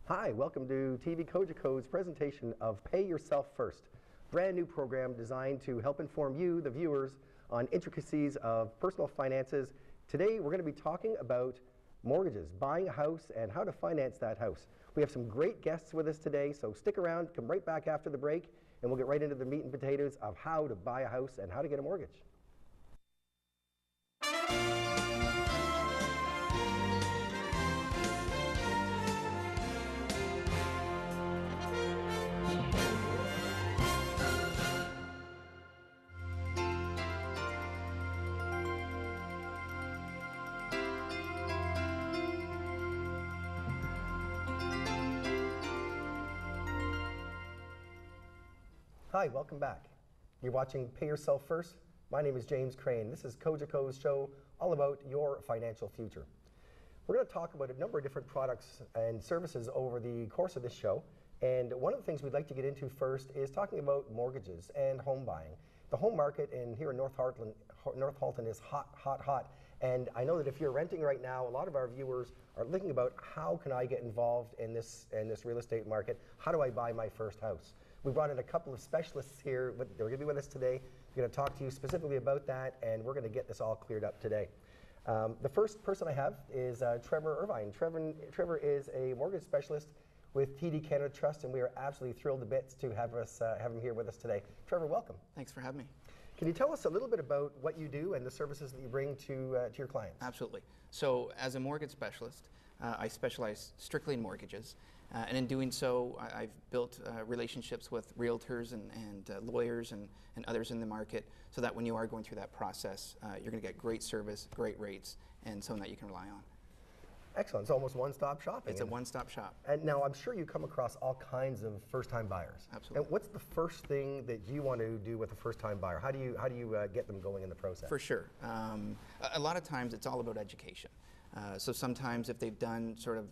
Hi, welcome to TV Cogeco's presentation of Pay Yourself First, brand new program designed to help inform you, the viewers, on intricacies of personal finances. Today we're going to be talking about mortgages, buying a house, and how to finance that house. We have some great guests with us today, so stick around, come right back after the break, and we'll get right into the meat and potatoes of how to buy a house and how to get a mortgage. Hi, welcome back. You're watching Pay Yourself First. My name is James Krane. This is Cogeco's show all about your financial future. We're going to talk about a number of different products and services over the course of this show. And one of the things we'd like to get into first is talking about mortgages and home buying. The home market here in North Halton is hot, hot, hot. And I know that if you're renting right now, a lot of our viewers are thinking about how can I get involved in this real estate market? How do I buy my first house? We brought in a couple of specialists here. They're going to be with us today. We're going to talk to you specifically about that, and we're going to get this all cleared up today. The first person I have is Trevor Irvine. Trevor is a mortgage specialist with TD Canada Trust, and we are absolutely thrilled to bits to have him here with us today. Trevor, welcome. Thanks for having me. Can you tell us a little bit about what you do and the services that you bring to your clients? Absolutely. So as a mortgage specialist, I specialize strictly in mortgages. And in doing so, I've built relationships with realtors and lawyers and others in the market so that when you are going through that process, you're going to get great service, great rates, and something that you can rely on. Excellent. It's almost one-stop shopping. It's a one-stop shop. And now I'm sure you come across all kinds of first-time buyers. Absolutely. And what's the first thing that you want to do with a first-time buyer? How do you get them going in the process? For sure. A lot of times it's all about education. So sometimes if they've done sort of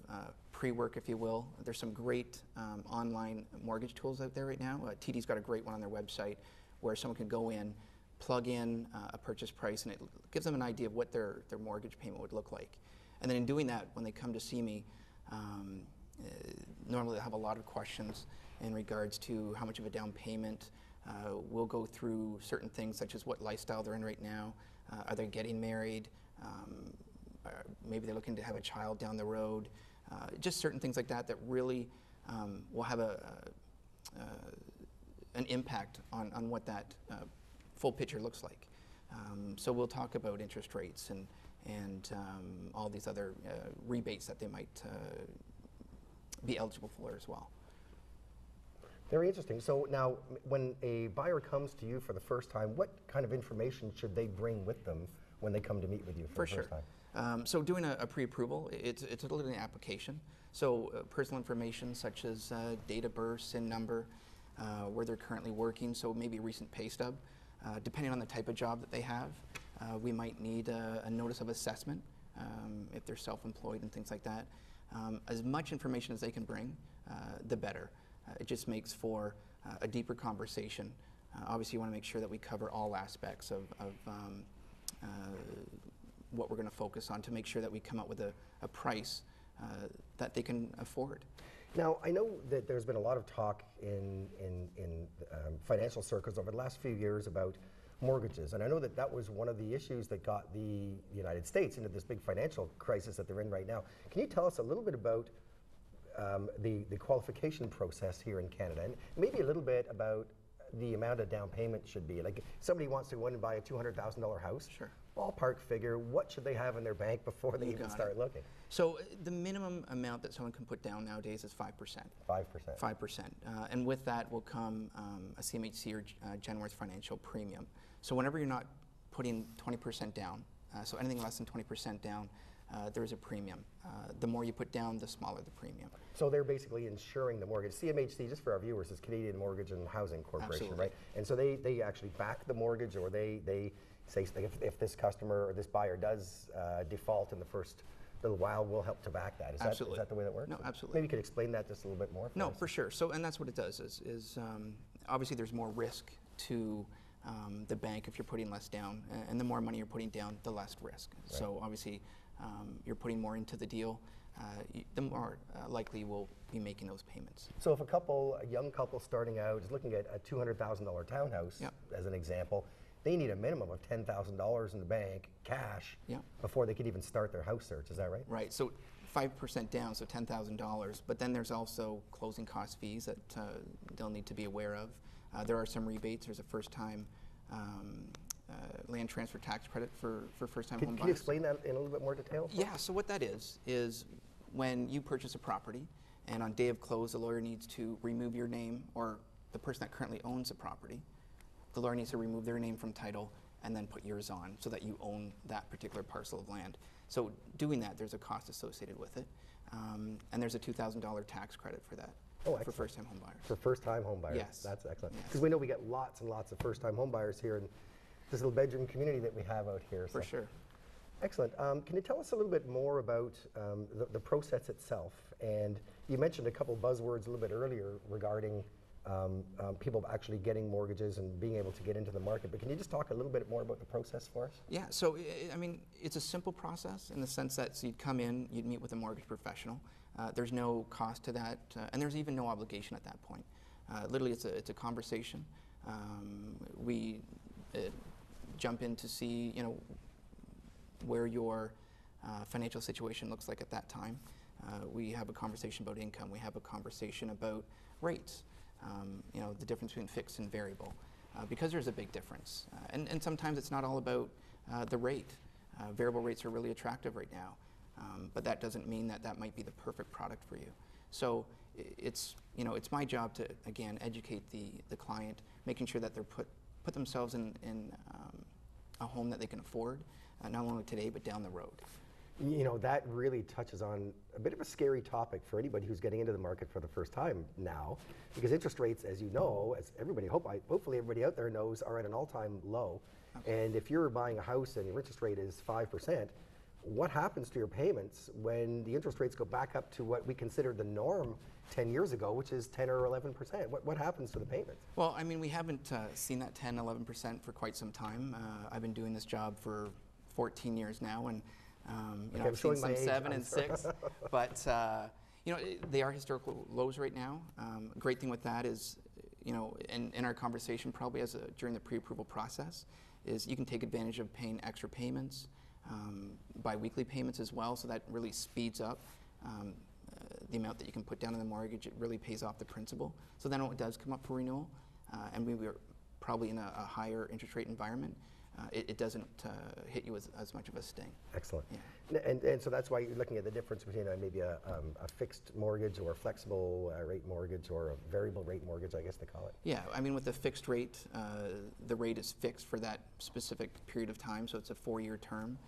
pre-work, if you will, there's some great online mortgage tools out there right now. TD's got a great one on their website where someone can go in, plug in a purchase price, and it gives them an idea of what their mortgage payment would look like. And then in doing that, when they come to see me, normally they'll have a lot of questions in regards to how much of a down payment. We'll go through certain things such as what lifestyle they're in right now. Are they getting married? Maybe they're looking to have a child down the road. Just certain things like that that really will have an impact on what that full picture looks like. So we'll talk about interest rates and all these other rebates that they might be eligible for as well. Very interesting. So now, when a buyer comes to you for the first time, what kind of information should they bring with them when they come to meet with you for the first time? So doing a pre-approval, it's a little application. So personal information such as date of birth, SIN number, where they're currently working, so maybe a recent pay stub. Depending on the type of job that they have, we might need a notice of assessment if they're self-employed and things like that. As much information as they can bring, the better. It just makes for a deeper conversation. Obviously, you want to make sure that we cover all aspects of what we're going to focus on to make sure that we come up with a price that they can afford. Now, I know that there's been a lot of talk in financial circles over the last few years about mortgages, and I know that was one of the issues that got the United States into this big financial crisis that they're in right now. Can you tell us a little bit about the qualification process here in Canada, and maybe a little bit about the amount of down payment should be? Like, if somebody wants to go in and buy a $200,000 house, sure. Ballpark figure, what should they have in their bank before they even start looking? So the minimum amount that someone can put down nowadays is 5%. 5%. 5%. And with that will come a CMHC or Genworth financial premium. So whenever you're not putting 20% down, so anything less than 20% down, there is a premium. The more you put down, the smaller the premium. So they're basically insuring the mortgage. CMHC, just for our viewers, is Canadian Mortgage and Housing Corporation, Absolutely. Right? And so they actually back the mortgage, or they say if this customer or this buyer does default in the first little while, we'll help to back that. Is that the way that works? No, absolutely. Maybe you could explain that just a little bit more for us. For sure. So, and that's what it does is obviously there's more risk to the bank if you're putting less down, and the more money you're putting down, the less risk. Right. So obviously you're putting more into the deal. the more likely you will be making those payments. So if a young couple starting out is looking at a $200,000 townhouse, Yep. as an example, they need a minimum of $10,000 in the bank, cash, Yep. before they could even start their house search. Is that right? Right. So 5% down, so $10,000. But then there's also closing cost fees that they'll need to be aware of. There are some rebates. There's a first-time land transfer tax credit for first-time home buyers. Can you explain that in a little bit more detail? Yeah, so what that is when you purchase a property and on day of close the lawyer needs to remove your name, or the person that currently owns the property, the lawyer needs to remove their name from title and then put yours on so that you own that particular parcel of land. So doing that, there's a cost associated with it, and there's a $2,000 tax credit for that. Oh, for first-time home buyers. For first-time home buyers. Yes. That's excellent. Yes. Because we know we get lots and lots of first-time home buyers here in this little bedroom community that we have out here. For sure. Excellent. Can you tell us a little bit more about the process itself? And you mentioned a couple buzzwords a little bit earlier regarding people actually getting mortgages and being able to get into the market. But can you just talk a little bit more about the process for us? Yeah, so I mean, it's a simple process in the sense that you'd come in, you'd meet with a mortgage professional. There's no cost to that, and there's even no obligation at that point. Literally, it's a conversation. We jump in to see, where your financial situation looks like at that time. We have a conversation about income. We have a conversation about rates. The difference between fixed and variable, because there's a big difference. And sometimes it's not all about the rate. Variable rates are really attractive right now. But that doesn't mean that that might be the perfect product for you. So it's my job to, again, educate the client, making sure that they're put themselves in a home that they can afford, not only today but down the road. That really touches on a bit of a scary topic for anybody who's getting into the market for the first time now, because interest rates, as you know, as everybody, hopefully everybody out there knows, are at an all-time low. Okay. And if you're buying a house and your interest rate is 5%, what happens to your payments when the interest rates go back up to what we considered the norm 10 years ago, which is 10 or 11%? What happens to the payments? Well, I mean, we haven't seen that 10, 11% for quite some time. I've been doing this job for 14 years now, and okay, I've seen some 7 and 6, but they are historical lows right now. A great thing with that is, in our conversation probably during the pre-approval process, is you can take advantage of paying extra payments, bi-weekly payments as well, so that really speeds up the amount that you can put down in the mortgage. It really pays off the principal. So then when it does come up for renewal, and we were probably in a higher interest rate environment, it doesn't hit you as much of a sting. Excellent. Yeah. And so that's why you're looking at the difference between maybe a fixed mortgage or a flexible rate mortgage or a variable rate mortgage, I guess they call it. Yeah, I mean, with the fixed rate, the rate is fixed for that specific period of time, so it's a 4-year term.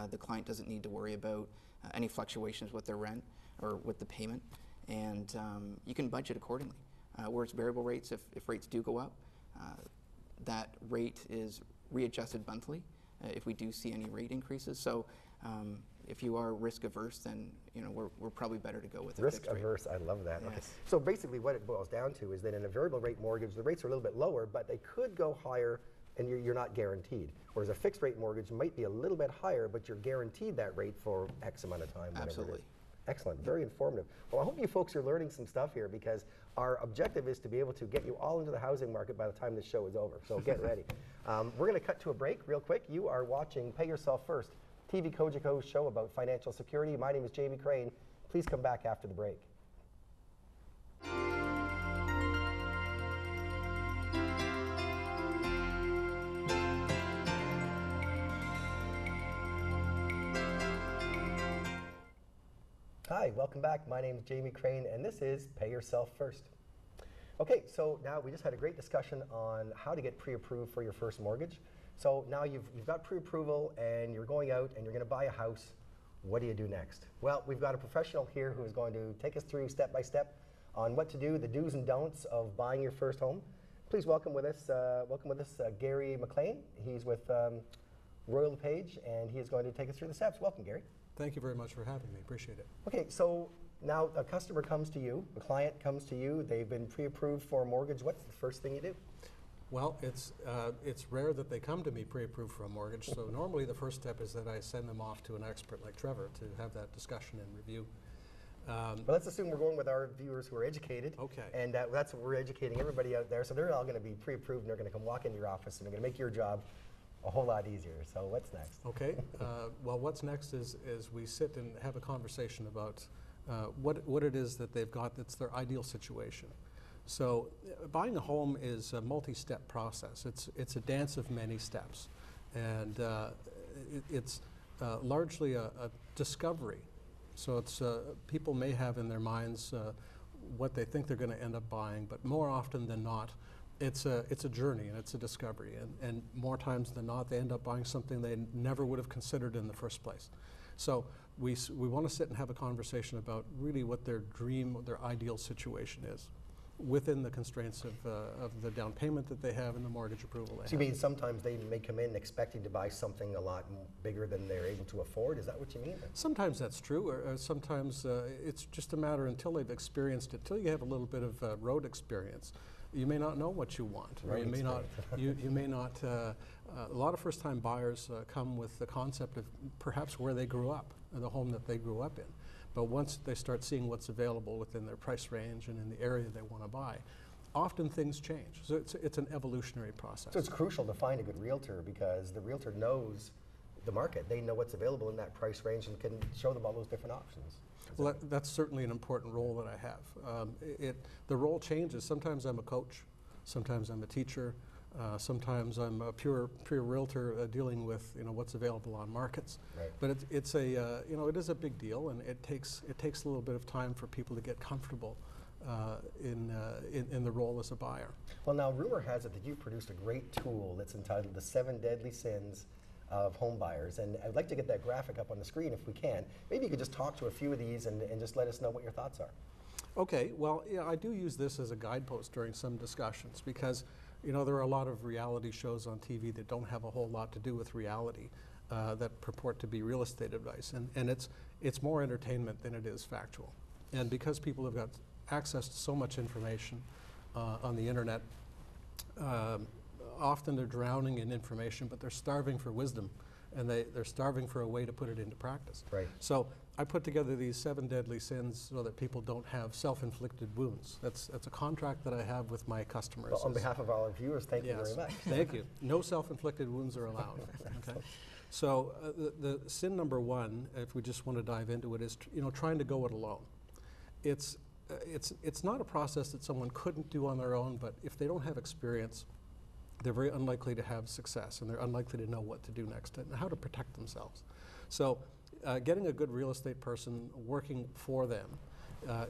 The client doesn't need to worry about any fluctuations with their rent or with the payment, and you can budget accordingly. Whereas variable rates, if rates do go up, that rate is readjusted monthly if we do see any rate increases. So if you are risk averse, then we're probably better to go with a fixed rate. Risk averse, I love that. Yes. Okay. So basically what it boils down to is that in a variable rate mortgage, the rates are a little bit lower, but they could go higher and you're not guaranteed. Whereas a fixed rate mortgage might be a little bit higher, but you're guaranteed that rate for X amount of time. Absolutely. Excellent, very informative. Well, I hope you folks are learning some stuff here, because our objective is to be able to get you all into the housing market by the time this show is over, so get ready. We're going to cut to a break real quick. You are watching Pay Yourself First, TV Cogeco's show about financial security. My name is James Krane. Please come back after the break. Hi, welcome back. My name is James Krane, and this is Pay Yourself First. Okay, so now we just had a great discussion on how to get pre-approved for your first mortgage. So now you've got pre-approval and you're going out and you're going to buy a house. What do you do next? Well, we've got a professional here who is going to take us through step by step on what to do, the do's and don'ts of buying your first home. Please welcome with us Gary McLean. He's with Royal LePage, and he is going to take us through the steps. Welcome, Gary. Thank you very much for having me. Appreciate it. Okay, so now a customer comes to you, a client comes to you, they've been pre-approved for a mortgage. What's the first thing you do? Well, it's rare that they come to me pre-approved for a mortgage, so normally the first step is that I send them off to an expert like Trevor to have that discussion and review. But let's assume we're going with our viewers who are educated. Okay. And that's what we're educating everybody out there. So they're all going to be pre-approved and they're going to come walk into your office and they're going to make your job a whole lot easier. So what's next? Okay. Well, what's next is we sit and have a conversation about what it is that they've got that's their ideal situation. So buying a home is a multi-step process. It's a dance of many steps. And it's largely a discovery. So it's people may have in their minds what they think they're going to end up buying, but more often than not, it's a journey and it's a discovery. And more times than not, they end up buying something they never would have considered in the first place. So we want to sit and have a conversation about really what their dream, their ideal situation is, within the constraints of the down payment that they have and the mortgage approval they have. So you mean sometimes they may come in expecting to buy something a lot bigger than they're able to afford? Is that what you mean? Sometimes that's true, or sometimes it's just a matter until they've experienced it, till you have a little bit of road experience. You may not know what you want, or you may not. You may not. A lot of first-time buyers come with the concept of perhaps where they grew up, or the home that they grew up in. But once they start seeing what's available within their price range and in the area they want to buy, often things change. So it's an evolutionary process. So it's crucial to find a good realtor because the realtor knows the market. They know what's available in that price range and can show them all those different options. Well, that's certainly an important role that I have. The role changes. Sometimes I'm a coach. Sometimes I'm a teacher. Sometimes I'm a pure realtor dealing with what's available on markets. Right. But it is a big deal, and it takes a little bit of time for people to get comfortable in the role as a buyer. Well, now rumor has it that you produced a great tool that's entitled "The 7 Deadly Sins of Home Buyers," and I'd like to get that graphic up on the screen if we can. Maybe you could just talk to a few of these and just let us know what your thoughts are. Okay. Well, yeah, I do use this as a guidepost during some discussions because there are a lot of reality shows on TV that don't have a whole lot to do with reality that purport to be real estate advice. And it's more entertainment than it is factual. And because people have got access to so much information on the internet, often they're drowning in information, but they're starving for wisdom. And they're starving for a way to put it into practice. Right. So I put together these 7 deadly sins so that people don't have self-inflicted wounds. That's a contract that I have with my customers. Well, on behalf of all our viewers, thank you very much. Thank you. No self-inflicted wounds are allowed. Okay. So the sin number 1, if we just want to dive into it, is trying to go it alone. It's not a process that someone couldn't do on their own, but if they don't have experience, they're very unlikely to have success, and they're unlikely to know what to do next and how to protect themselves. So getting a good real estate person working for them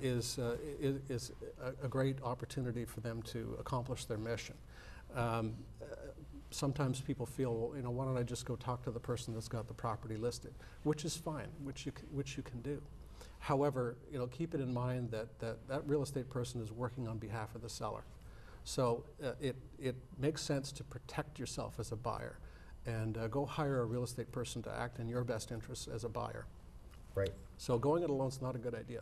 is a great opportunity for them to accomplish their mission. Sometimes people feel, why don't I just go talk to the person that's got the property listed, which is fine, which you can do. However, keep it in mind that real estate person is working on behalf of the seller. So it makes sense to protect yourself as a buyer and go hire a real estate person to act in your best interests as a buyer. Right. So going it alone is not a good idea.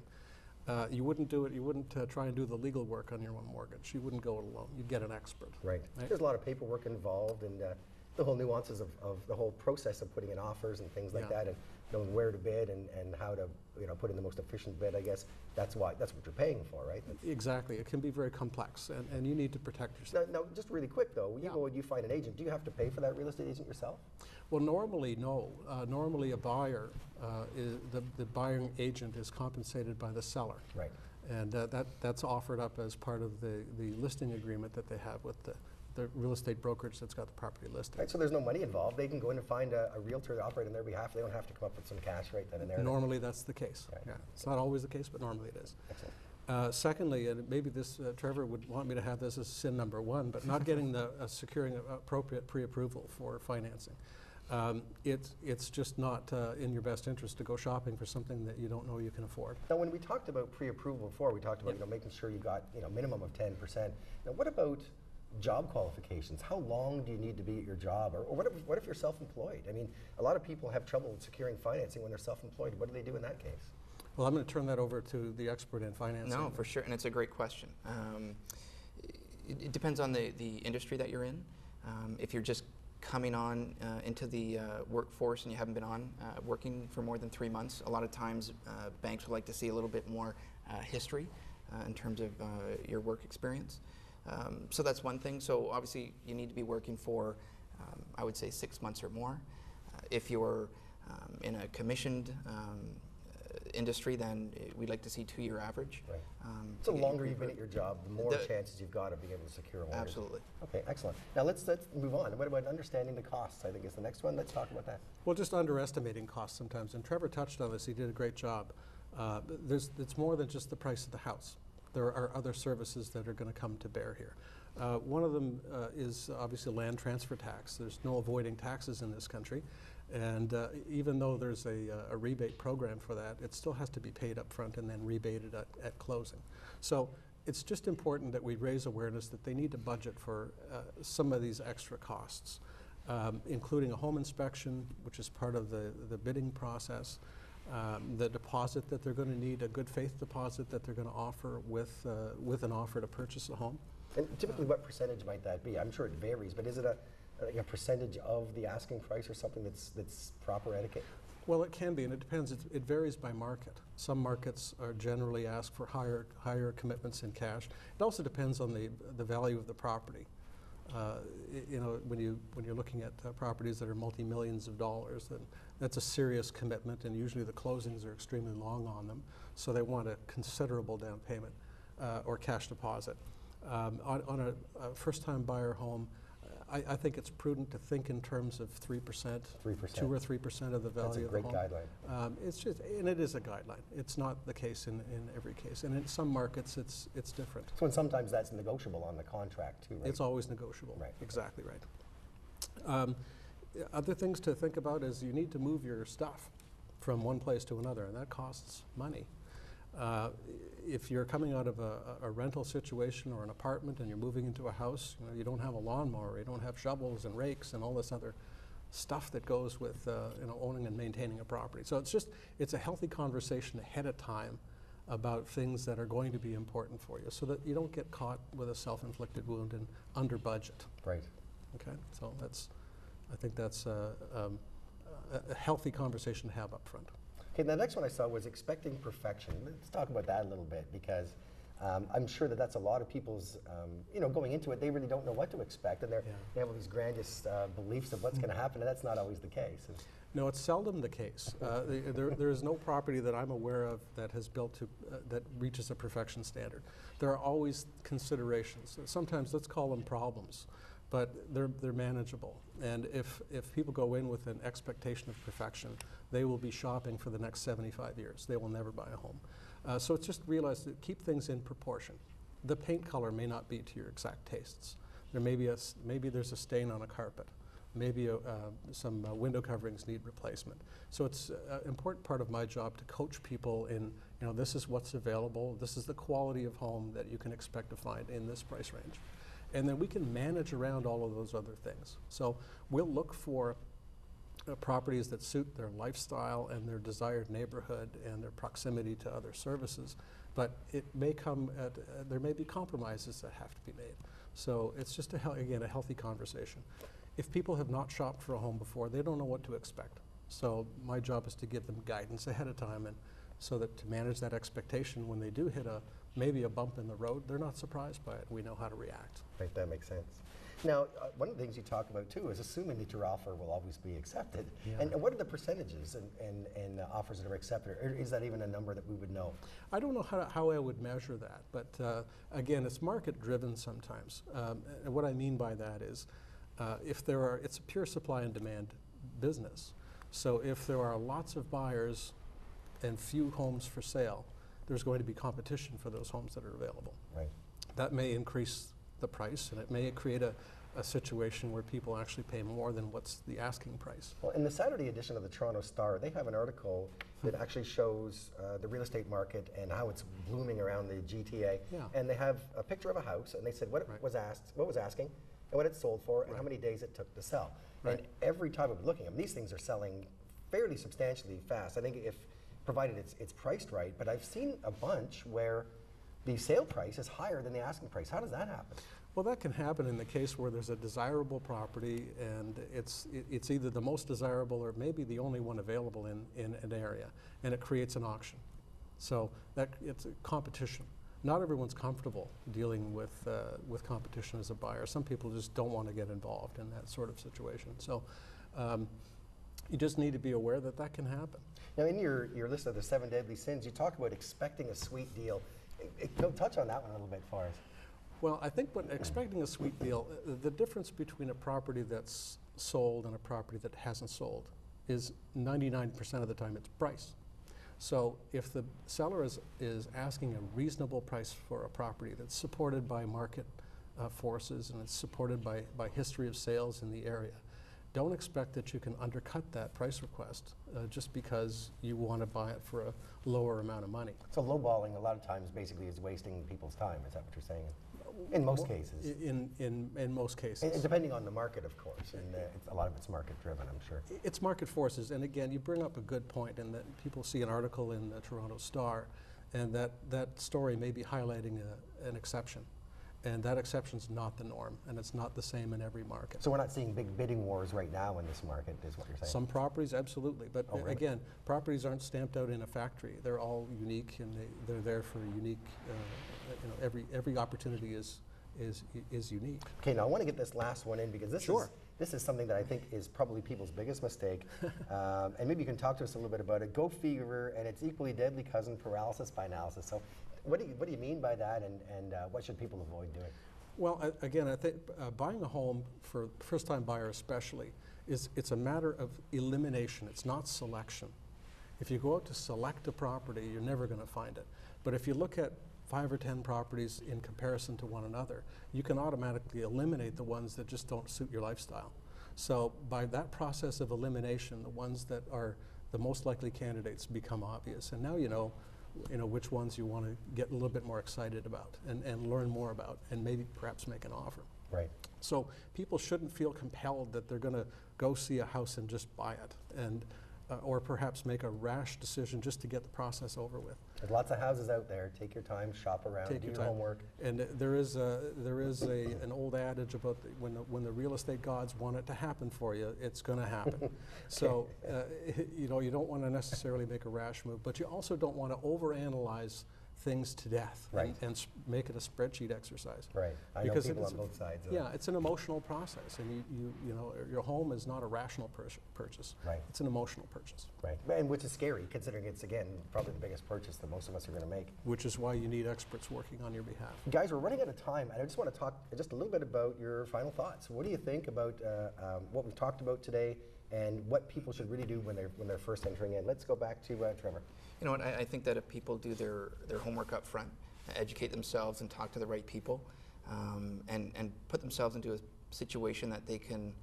You wouldn't do it. You wouldn't try and do the legal work on your own mortgage. You wouldn't go it alone. You'd get an expert. Right. There's a lot of paperwork involved and the whole nuances of the whole process of putting in offers and things like that, and knowing where to bid and how to put in the most efficient bid. I guess that's what you're paying for, right? Exactly. It can be very complex, and you need to protect yourself. Now, just really quick though, when you go and you find an agent, do you have to pay for that real estate agent yourself? Well, normally no. Normally a buyer, the buying agent is compensated by the seller. Right. And that's offered up as part of the listing agreement that they have with the real estate brokerage that's got the property listed. Right, so there's no money involved. They can go in and find a realtor to operate on their behalf. They don't have to come up with some cash right then and there. Normally that's the case. Right. Yeah. It's not always the case, but normally it is. Excellent. Secondly, and maybe this Trevor would want me to have this as sin number 1, but not getting securing appropriate pre-approval for financing. It's just not in your best interest to go shopping for something that you don't know you can afford. Now, when we talked about pre-approval before, we talked about making sure you got minimum of 10%. Now, what about job qualifications? How long do you need to be at your job, or what if you're self-employed? I mean, a lot of people have trouble securing financing when they're self-employed. What do they do in that case? Well, I'm going to turn that over to the expert in financing. No, for sure, and it's a great question. It depends on the industry that you're in. If you're just coming on into the workforce and you haven't been on working for more than 3 months, a lot of times banks would like to see a little bit more history in terms of your work experience. So that's one thing. So obviously you need to be working for, I would say 6 months or more. If you're in a commissioned industry, then we'd like to see 2-year average. Right. So the longer you've been at your job, the more chances you've got of being able to secure a mortgage. Absolutely. Okay, excellent. Now let's move on. What about understanding the costs? I think is the next one. Let's talk about that. Well, just underestimating costs sometimes, and Trevor touched on this. He did a great job. It's more than just the price of the house. There are other services that are going to come to bear here. One of them is obviously land transfer tax. There's no avoiding taxes in this country. And even though there's a rebate program for that, it still has to be paid up front and then rebated at closing. So it's just important that we raise awareness that they need to budget for some of these extra costs, including a home inspection, which is part of the bidding process, the deposit that they're going to need, a good faith deposit that they're going to offer with an offer to purchase a home. And typically what percentage might that be? I'm sure it varies, but is it a percentage of the asking price or something that's proper etiquette? Well, it can be, and it depends. It varies by market. Some markets are generally ask for higher commitments in cash. It also depends on the value of the property. You know, when you're looking at properties that are multi-millions of dollars, then that's a serious commitment, and usually the closings are extremely long on them, so they want a considerable down payment or cash deposit. On a first-time buyer home, I think it's prudent to think in terms of 3%, 2 or 3% of the value of the home. That's a great guideline. It's just, and it is a guideline. It's not the case in every case, and in some markets it's different. So and sometimes that's negotiable on the contract too, right? It's always negotiable. Right. Exactly right. Other things to think about is you need to move your stuff from one place to another, and that costs money. If you're coming out of a rental situation or an apartment and you're moving into a house, you don't have a lawnmower, you don't have shovels and rakes and all this other stuff that goes with owning and maintaining a property. So it's a healthy conversation ahead of time about things that are going to be important for you, so that you don't get caught with a self-inflicted wound and under budget. Right. Okay, so I think that's a healthy conversation to have up front. Okay, the next one I saw was expecting perfection. Let's talk about that a little bit, because I'm sure that's a lot of people's, going into it, they really don't know what to expect, and they have all these grandiose beliefs of what's going to happen, and that's not always the case. No, it's seldom the case. There is no property that I'm aware of that has built to that reaches a perfection standard. There are always considerations. Sometimes let's call them problems, but they're manageable. And if people go in with an expectation of perfection, they will be shopping for the next 75 years. They will never buy a home. So it's just realize that keep things in proportion. The paint color may not be to your exact tastes. There may be maybe there's a stain on a carpet. Maybe some window coverings need replacement. So it's an important part of my job to coach people in, this is what's available, this is the quality of home that you can expect to find in this price range. And then we can manage around all of those other things. So we'll look for properties that suit their lifestyle and their desired neighborhood and their proximity to other services. But it may come at, there may be compromises that have to be made. So it's just, again, a healthy conversation. If people have not shopped for a home before, they don't know what to expect. So my job is to give them guidance ahead of time, and so that to manage that expectation when they do hit maybe a bump in the road, they're not surprised by it. We know how to react. Right, that makes sense. Now, one of the things you talk about too is assuming that your offer will always be accepted. Yeah. And what are the percentages and offers that are accepted? Or is that even a number that we would know? I don't know how I would measure that, but again, it's market driven sometimes. And what I mean by that is, it's a pure supply and demand business. So if there are lots of buyers and few homes for sale, there's going to be competition for those homes that are available. Right. That may increase the price, and it may create a situation where people actually pay more than what's the asking price. Well, in the Saturday edition of the Toronto Star, they have an article that actually shows the real estate market and how it's blooming around the GTA. Yeah. And they have a picture of a house, and they said what was asking, and what it sold for, and how many days it took to sell. Right. And every time I'm looking, these things are selling fairly substantially fast. I think provided it's priced right, but I've seen a bunch where the sale price is higher than the asking price. How does that happen? Well, that can happen in the case where there's a desirable property and it's either the most desirable or maybe the only one available in an area, and it creates an auction. So it's a competition. Not everyone's comfortable dealing with competition as a buyer. Some people just don't want to get involved in that sort of situation. So you just need to be aware that that can happen. Now, in your list of the 7 deadly sins, you talk about expecting a sweet deal. Go touch on that one a little bit for us. Well, I think when expecting a sweet deal, the difference between a property that's sold and a property that hasn't sold is 99% of the time it's price. So if the seller is asking a reasonable price for a property that's supported by market forces and it's supported by history of sales in the area, don't expect that you can undercut that price request just because you want to buy it for a lower amount of money. So lowballing a lot of times basically is wasting people's time. Is that what you're saying? In most cases. In most cases. And depending on the market, of course, and a lot of it's market driven, I'm sure. It's market forces, and again, you bring up a good point in that people see an article in the Toronto Star, and that story may be highlighting an exception. And that exception's not the norm, and it's not the same in every market. So we're not seeing big bidding wars right now in this market, is what you're saying? Some properties, absolutely. But really? Again, properties aren't stamped out in a factory. They're all unique, and they're there for unique, every opportunity is unique. Okay, now I want to get this last one in because this is something that I think is probably people's biggest mistake. And maybe you can talk to us a little bit about it. Go fever and its equally deadly cousin, paralysis by analysis. So what do you mean by that, and what should people avoid doing? Well, again, I think buying a home for first-time buyer especially it's a matter of elimination. It's not selection. If you go out to select a property, you're never going to find it. But if you look at 5 or 10 properties in comparison to one another, you can automatically eliminate the ones that just don't suit your lifestyle. So by that process of elimination, the ones that are the most likely candidates become obvious. And now you know which ones you want to get a little bit more excited about and learn more about and maybe perhaps make an offer. Right. So people shouldn't feel compelled that they're going to go see a house and just buy it, and or perhaps make a rash decision just to get the process over with. There's lots of houses out there. Take your time, shop around, do your homework. And there is an old adage about when the real estate gods want it to happen for you, it's going to happen. Okay. So you don't want to necessarily make a rash move, but you also don't want to overanalyze things to death, right, and make it a spreadsheet exercise. Right. I know people on both sides. Yeah, it's an emotional process, and you know your home is not a rational purchase. Right. It's an emotional purchase. Right. And which is scary, considering it's again probably the biggest purchase that most of us are going to make. Which is why you need experts working on your behalf. Guys, we're running out of time, and I just want to talk just a little bit about your final thoughts. What do you think about what we've talked about today, and what people should really do when they're first entering in? Let's go back to Trevor. You know what, I think that if people do their homework up front, educate themselves and talk to the right people, and put themselves into a situation that they can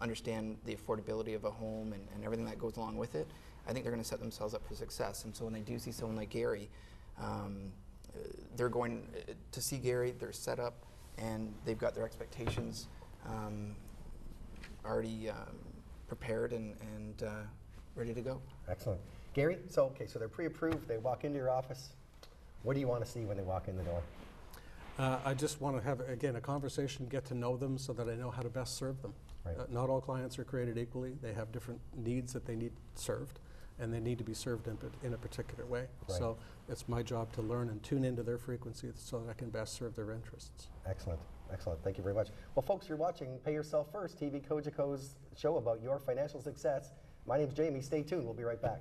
understand the affordability of a home and everything that goes along with it, I think they're going to set themselves up for success. And so when they do see someone like Gary, they're going to see Gary, they're set up, and they've got their expectations already prepared and ready to go. Excellent. Gary, so they're pre-approved, they walk into your office. What do you want to see when they walk in the door? I just want to have, again, a conversation, get to know them so that I know how to best serve them. Right. Not all clients are created equally. They have different needs that they need served, and they need to be served in a particular way. Right. So it's my job to learn and tune into their frequency so that I can best serve their interests. Excellent. Excellent. Thank you very much. Well, folks, you're watching Pay Yourself First, TV Cogeco's show about your financial success. My name's Jamie. Stay tuned. We'll be right back.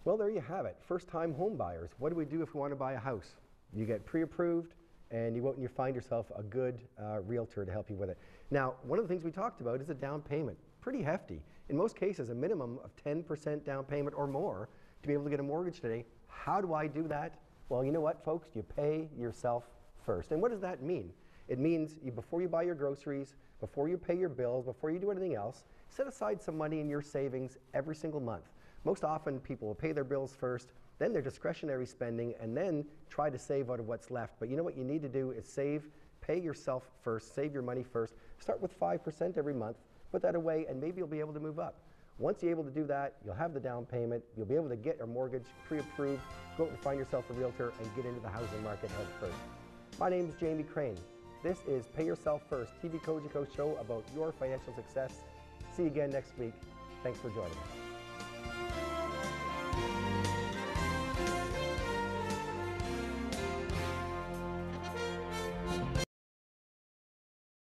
Well, there you have it. First-time home buyers. What do we do if we want to buy a house? You get pre-approved, and you go out and you find yourself a good realtor to help you with it. Now, one of the things we talked about is a down payment. Pretty hefty. In most cases, a minimum of 10% down payment or more to be able to get a mortgage today. How do I do that? Well, you know what, folks? You pay yourself first. And what does that mean? It means before you buy your groceries, before you pay your bills, before you do anything else, set aside some money in your savings every single month. Most often people will pay their bills first, then their discretionary spending, and then try to save out of what's left. But you know what you need to do is save, pay yourself first, save your money first. Start with 5% every month, put that away, and maybe you'll be able to move up. Once you're able to do that, you'll have the down payment, you'll be able to get your mortgage pre-approved, go out and find yourself a realtor, and get into the housing market head first. My name is James Krane. This is Pay Yourself First, TV Cogeco show about your financial success. See you again next week. Thanks for joining us.